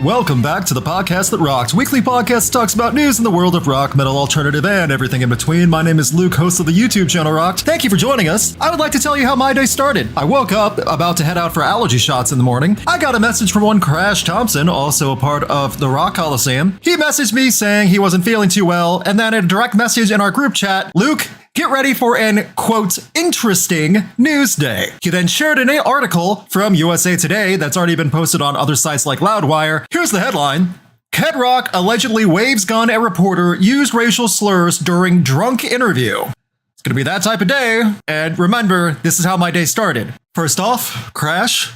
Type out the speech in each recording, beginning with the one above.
Welcome back to the podcast that rocks. Weekly podcast talks about news in the world of rock, metal, alternative, and everything in between. My name is Luke, host of the YouTube channel Rocked. Thank you for joining us. I would like to tell you how my day started. I woke up about to head out for allergy shots in the morning. I got a message from one Crash Thompson, also a part of the Rock Coliseum. He messaged me saying he wasn't feeling too well, and then a direct message in our group chat, Luke, get ready for an, quote, interesting news day. He then shared an article from USA Today that's already been posted on other sites like Loudwire. Here's the headline. Kid Rock allegedly waves gun at reporter, used racial slurs during drunk interview. It's gonna be that type of day. And remember, this is how my day started. First off, Crash,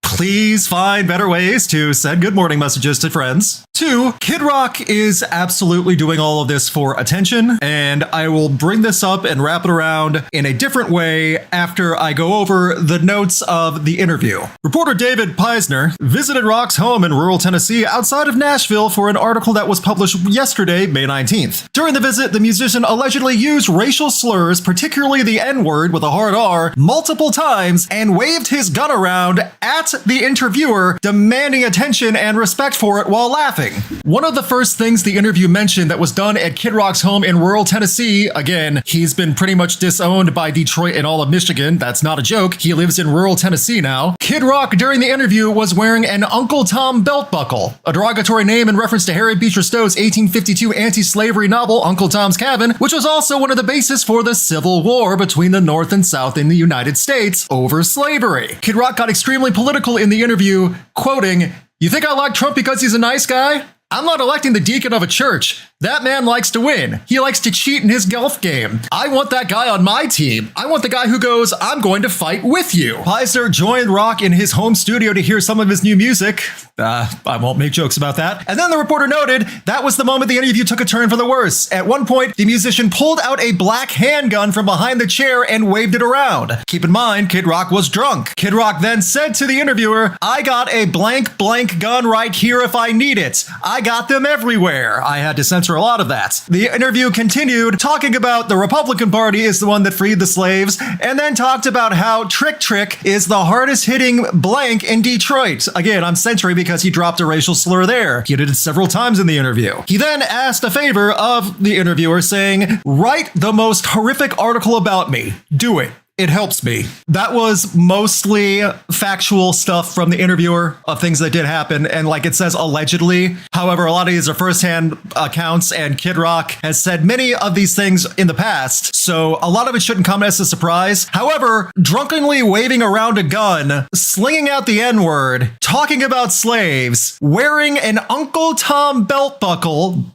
please find better ways to send good morning messages to friends. 2, Kid Rock is absolutely doing all of this for attention, and I will bring this up and wrap it around in a different way after I go over the notes of the interview. Reporter David Peisner visited Rock's home in rural Tennessee outside of Nashville for an article that was published yesterday, May 19th. During the visit, the musician allegedly used racial slurs, particularly the N-word with a hard R, multiple times and waved his gun around at the interviewer, demanding attention and respect for it while laughing. One of the first things the interview mentioned that was done at Kid Rock's home in rural Tennessee, again, he's been pretty much disowned by Detroit and all of Michigan, that's not a joke, he lives in rural Tennessee now. Kid Rock during the interview was wearing an Uncle Tom belt buckle, a derogatory name in reference to Harriet Beecher Stowe's 1852 anti-slavery novel Uncle Tom's Cabin, which was also one of the bases for the Civil War between the North and South in the United States over slavery. Kid Rock got extremely political in the interview, quoting, "You think I like Trump because he's a nice guy? I'm not electing the deacon of a church. That man likes to win. He likes to cheat in his golf game. I want that guy on my team. I want the guy who goes, I'm going to fight with you." Peisner joined Rock in his home studio to hear some of his new music. I won't make jokes about that. And then the reporter noted that was the moment the interview took a turn for the worse. At one point, the musician pulled out a black handgun from behind the chair and waved it around. Keep in mind, Kid Rock was drunk. Kid Rock then said to the interviewer, "I got a blank gun right here if I need it. I got them everywhere." I had to censor a lot of that. The interview continued talking about the Republican Party is the one that freed the slaves, and then talked about how Trick is the hardest hitting blank in Detroit. Again, I'm censoring because he dropped a racial slur there. He did it several times in the interview. He then asked a favor of the interviewer saying, "Write the most horrific article about me. Do it. It helps me." That was mostly factual stuff from the interviewer of things that did happen. And like it says, allegedly. However, a lot of these are firsthand accounts, and Kid Rock has said many of these things in the past. So a lot of it shouldn't come as a surprise. However, drunkenly waving around a gun, slinging out the N-word, talking about slaves, wearing an Uncle Tom belt buckle,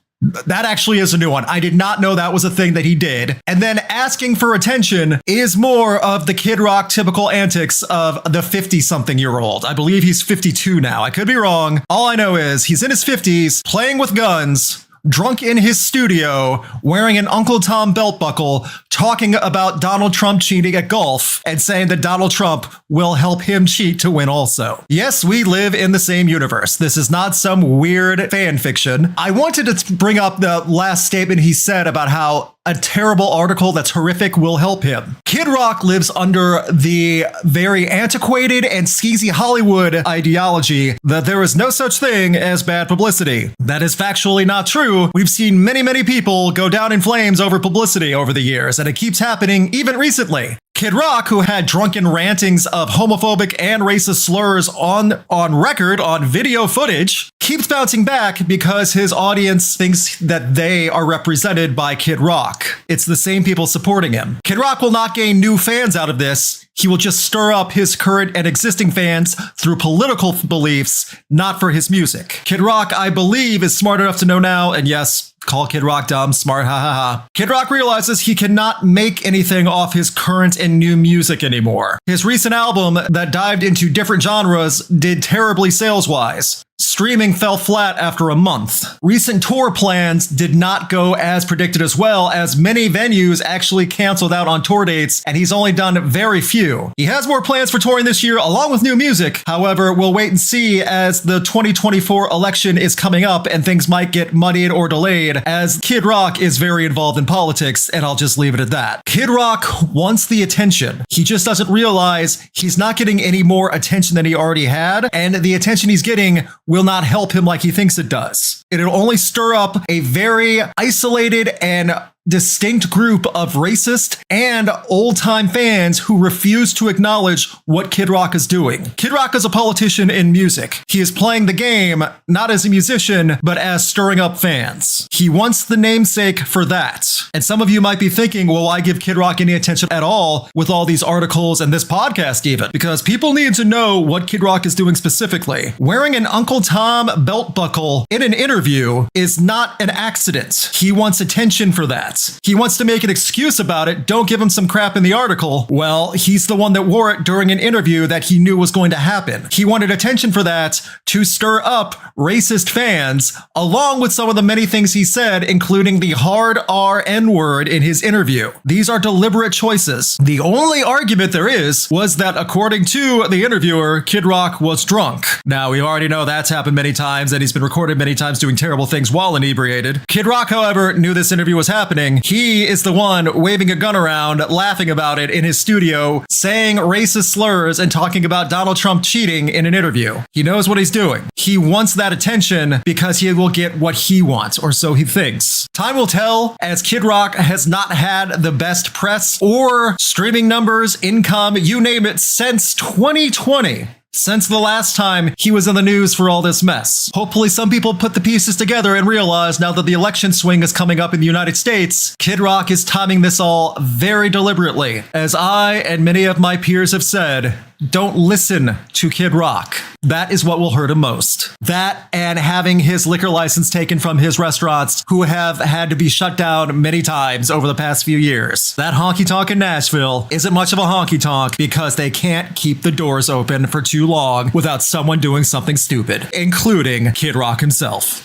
that actually is a new one. I did not know that was a thing that he did. And then asking for attention is more of the Kid Rock typical antics of the 50-something-year-old. I believe he's 52 now. I could be wrong. All I know is he's in his 50s, playing with guns, drunk in his studio, wearing an Uncle Tom belt buckle, talking about Donald Trump cheating at golf, and saying that Donald Trump will help him cheat to win also. Yes, we live in the same universe. This is not some weird fan fiction. I wanted to bring up the last statement he said about how a terrible article that's horrific will help him. Kid Rock lives under the very antiquated and skeezy Hollywood ideology that there is no such thing as bad publicity. That is factually not true. We've seen many people go down in flames over publicity over the years, and it keeps happening even recently. Kid Rock, who had drunken rantings of homophobic and racist slurs on record, on video footage, keeps bouncing back because his audience thinks that they are represented by Kid Rock. It's the same people supporting him. Kid Rock will not gain new fans out of this. He will just stir up his current and existing fans through political beliefs, not for his music. Kid Rock, I believe, is smart enough to know now, and yes, call Kid Rock dumb, smart, ha ha ha. Kid Rock realizes he cannot make anything off his current and new music anymore. His recent album that dived into different genres did terribly sales-wise. Streaming fell flat after a month. Recent tour plans did not go as predicted as well, as many venues actually canceled out on tour dates, and he's only done very few. He has more plans for touring this year along with new music. However, we'll wait and see as the 2024 election is coming up and things might get muddied or delayed, as Kid Rock is very involved in politics, and I'll just leave it at that. Kid Rock wants the attention. He just doesn't realize he's not getting any more attention than he already had, and the attention he's getting will not help him like he thinks it does. It'll only stir up a very isolated and distinct group of racist and old-time fans who refuse to acknowledge what Kid Rock is doing. Kid Rock is a politician in music. He is playing the game not as a musician, but as stirring up fans. He wants the namesake for that. And some of you might be thinking, well, why give Kid Rock any attention at all with all these articles and this podcast even? Because people need to know what Kid Rock is doing specifically. Wearing an Uncle Tom belt buckle in an interview is not an accident. He wants attention for that. He wants to make an excuse about it. Don't give him some crap in the article. Well, he's the one that wore it during an interview that he knew was going to happen. He wanted attention for that to stir up racist fans, along with some of the many things he said, including the hard R N-word in his interview. These are deliberate choices. The only argument there is was that, according to the interviewer, Kid Rock was drunk. Now, we already know that's happened many times, and he's been recorded many times doing terrible things while inebriated. Kid Rock, however, knew this interview was happening. He is the one waving a gun around, laughing about it in his studio, saying racist slurs and talking about Donald Trump cheating in an interview. He knows what he's doing. He wants that attention because he will get what he wants, or so he thinks. Time will tell, as Kid Rock has not had the best press or streaming numbers, income, you name it, since 2020. Since the last time he was in the news for all this mess. Hopefully some people put the pieces together and realize now that the election swing is coming up in the United States, Kid Rock is timing this all very deliberately. As I and many of my peers have said, don't listen to Kid Rock. That is what will hurt him most. That and having his liquor license taken from his restaurants who have had to be shut down many times over the past few years. That honky tonk in Nashville isn't much of a honky tonk because they can't keep the doors open for too long without someone doing something stupid, including Kid Rock himself.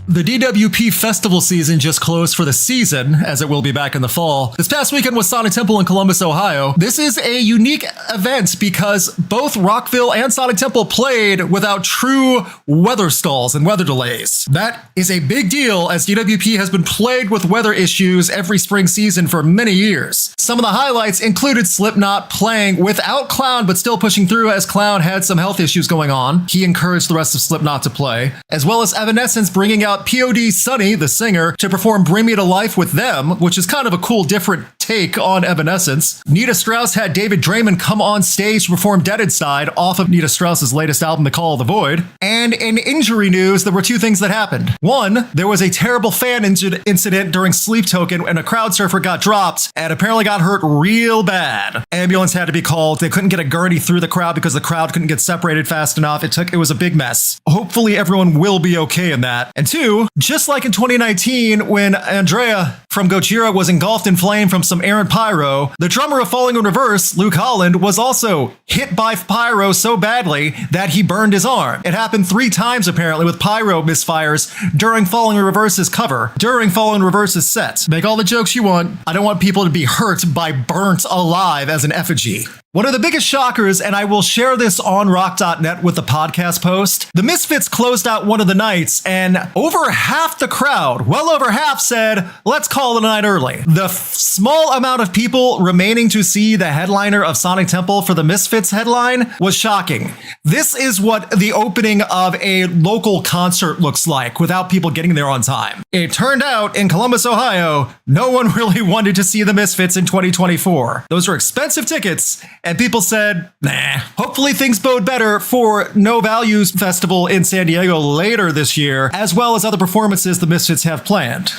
The DWP festival season just closed for the season, as it will be back in the fall. This past weekend was Sonic Temple in Columbus, Ohio. This is a unique event because both Rockville and Sonic Temple played without true weather stalls and weather delays. That is a big deal, as DWP has been plagued with weather issues every spring season for many years. Some of the highlights included Slipknot playing without Clown but still pushing through, as Clown had some health issues going on. He encouraged the rest of Slipknot to play, as well as Evanescence bringing out POD Sonny, the singer, to perform Bring Me to Life with them, which is kind of a cool different take on Evanescence. Nita Strauss had David Draymond come on stage to perform Dead Inside off of Nita Strauss's latest album, The Call of the Void. And in injury news, there were two things that happened. One, there was a terrible fan incident during Sleep Token when a crowd surfer got dropped and apparently got hurt real bad. Ambulance had to be called. They couldn't get a gurney through the crowd because the crowd couldn't get separated fast enough. It was a big mess. Hopefully everyone will be okay in that. And two, just like in 2019 when Andrea from Gojira was engulfed in flame from some errant pyro, the drummer of Falling in Reverse, Luke Holland, was also hit by pyro so badly that he burned his arm. It happened 3 times apparently with pyro misfires during Falling in Reverse's cover, during Falling in Reverse's set. Make all the jokes you want. I don't want people to be hurt by burnt alive as an effigy. One of the biggest shockers, and I will share this on rock.net with the podcast post, the Misfits closed out one of the nights and over half the crowd, well over half, said, let's call it a night early. The small amount of people remaining to see the headliner of Sonic Temple for the Misfits headline was shocking. This is what the opening of a local concert looks like without people getting there on time. It turned out in Columbus, Ohio, no one really wanted to see the Misfits in 2024. Those are expensive tickets. And people said, nah. Hopefully things bode better for No Values Festival in San Diego later this year, as well as other performances the Misfits have planned.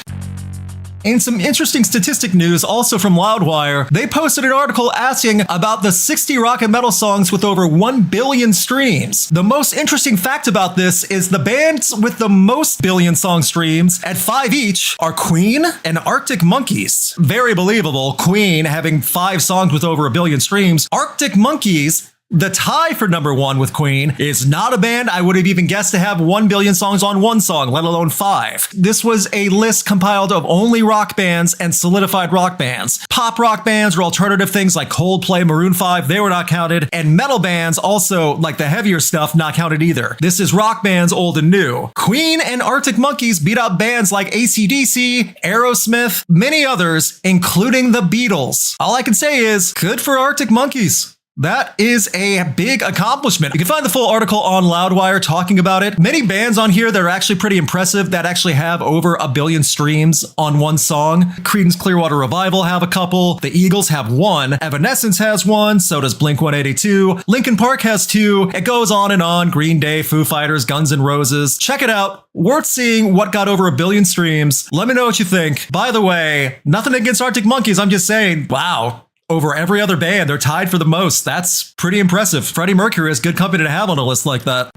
In some interesting statistic news, also from Loudwire, they posted an article asking about the 60 rock and metal songs with over 1 billion streams. The most interesting fact about this is the bands with the most billion song streams, at 5 each, are Queen and Arctic Monkeys. Very believable, Queen having 5 songs with over 1 billion streams. Arctic Monkeys, the tie for number 1 with Queen, is not a band I would have even guessed to have 1 billion songs on one song, let alone 5. This was a list compiled of only rock bands and solidified rock bands. Pop rock bands or alternative things like Coldplay, Maroon 5, they were not counted. And metal bands, also like the heavier stuff, not counted either. This is rock bands old and new. Queen and Arctic Monkeys beat out bands like AC/DC, Aerosmith, many others, including the Beatles. All I can say is, good for Arctic Monkeys. That is a big accomplishment. You can find the full article on Loudwire talking about it. Many bands on here that are actually pretty impressive that actually have over 1 billion streams on one song. Creedence Clearwater Revival have a couple. The Eagles have one. Evanescence has one. So does Blink-182. Linkin Park has 2. It goes on and on. Green Day, Foo Fighters, Guns N' Roses. Check it out. Worth seeing what got over 1 billion streams. Let me know what you think. By the way, nothing against Arctic Monkeys. I'm just saying, wow. Over every other band, they're tied for the most. That's pretty impressive. Freddie Mercury is good company to have on a list like that.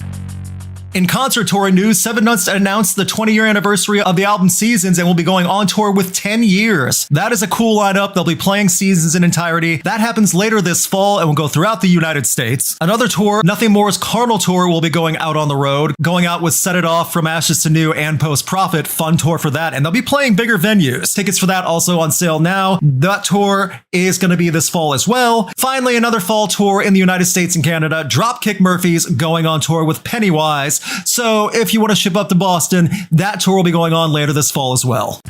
In concert touring news, Sevendust announced the 20-year anniversary of the album Seasons and will be going on tour with 10 years. That is a cool lineup. They'll be playing Seasons in entirety. That happens later this fall and will go throughout the United States. Another tour, Nothing More's Carnal Tour, will be going out on the road, going out with Set It Off, From Ashes to New, and Post Profit. Fun tour for that, and they'll be playing bigger venues. Tickets for that also on sale now. That tour is going to be this fall as well. Finally, another fall tour in the United States and Canada. Dropkick Murphys going on tour with Pennywise. So if you want to ship up to Boston, that tour will be going on later this fall as well.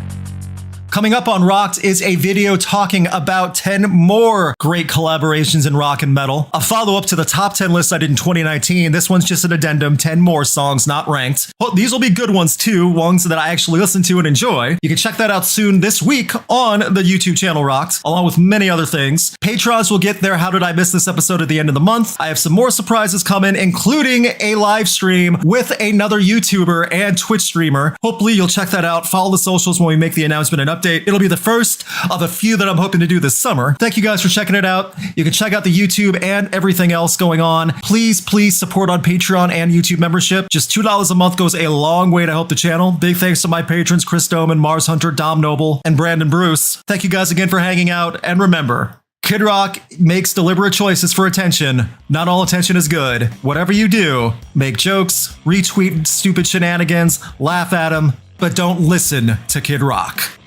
Coming up on Rocked is a video talking about 10 more great collaborations in rock and metal. A follow-up to the top 10 list I did in 2019. This one's just an addendum, 10 more songs not ranked. Well, these will be good ones too, ones that I actually listen to and enjoy. You can check that out soon this week on the YouTube channel Rocked, along with many other things. Patrons will get their How Did I Miss This episode at the end of the month. I have some more surprises coming, including a live stream with another YouTuber and Twitch streamer. Hopefully you'll check that out. Follow the socials when we make the announcement and update. It'll be the first of a few that I'm hoping to do this summer. Thank you guys for checking it out. You can check out the YouTube and everything else going on. Please support on Patreon and YouTube membership. Just $2 a month goes a long way to help the channel. Big thanks to my patrons, Chris Doman, Mars Hunter, Dom Noble, and Brandon Bruce. Thank you guys again for hanging out. And remember, Kid Rock makes deliberate choices for attention. Not all attention is good. Whatever you do, make jokes, retweet stupid shenanigans, laugh at them, but don't listen to Kid Rock.